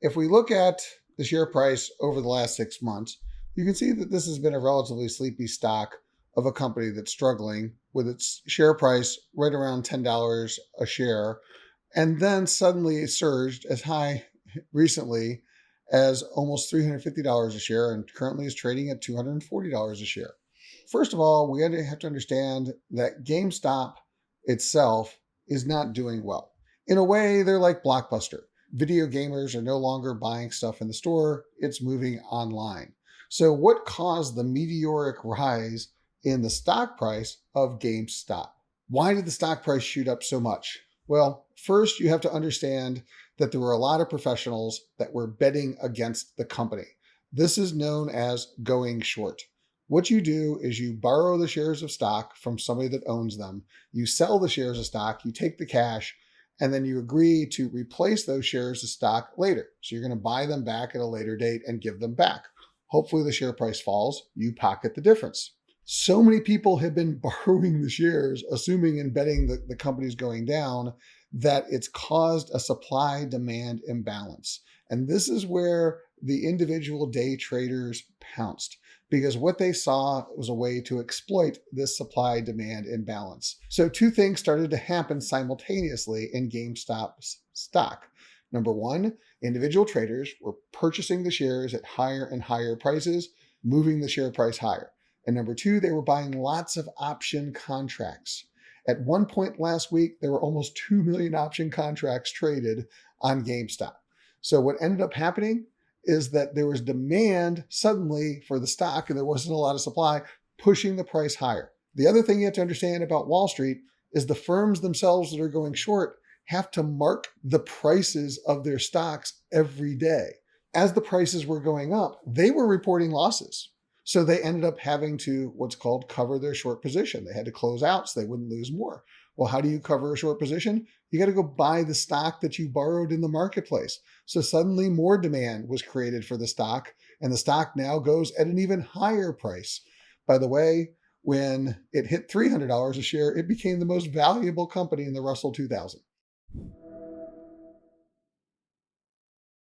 If we look at the share price over the last 6 months, you can see that this has been a relatively sleepy stock of a company that's struggling with its share price right around $10 a share, and then suddenly it surged as high recently as almost $350 a share and currently is trading at $240 a share. First of all, we have to understand that GameStop itself is not doing well. In a way, they're like Blockbuster. Video gamers are no longer buying stuff in the store, it's moving online. So, what caused the meteoric rise in the stock price of GameStop? Why did the stock price shoot up so much? Well, first, you have to understand that there were a lot of professionals that were betting against the company. This is known as going short. What you do is you borrow the shares of stock from somebody that owns them, you sell the shares of stock, you take the cash, and then you agree to replace those shares of stock later. So you're going to buy them back at a later date and give them back. Hopefully the share price falls, you pocket the difference. So many people have been borrowing the shares, assuming and betting that the company's going down, that it's caused a supply demand imbalance. And this is where the individual day traders pounced because what they saw was a way to exploit this supply demand imbalance. So two things started to happen simultaneously in GameStop's stock. Number one, individual traders were purchasing the shares at higher and higher prices, moving the share price higher. And number two, they were buying lots of option contracts. At one point last week, there were almost 2 million option contracts traded on GameStop. So what ended up happening is that there was demand suddenly for the stock and there wasn't a lot of supply, pushing the price higher. The other thing you have to understand about Wall Street is the firms themselves that are going short have to mark the prices of their stocks every day. As the prices were going up, they were reporting losses. So they ended up having to what's called cover their short position. They had to close out so they wouldn't lose more. Well, how do you cover a short position? You got to go buy the stock that you borrowed in the marketplace. So suddenly more demand was created for the stock, and the stock now goes at an even higher price. By the way, when it hit $300 a share, it became the most valuable company in the Russell 2000.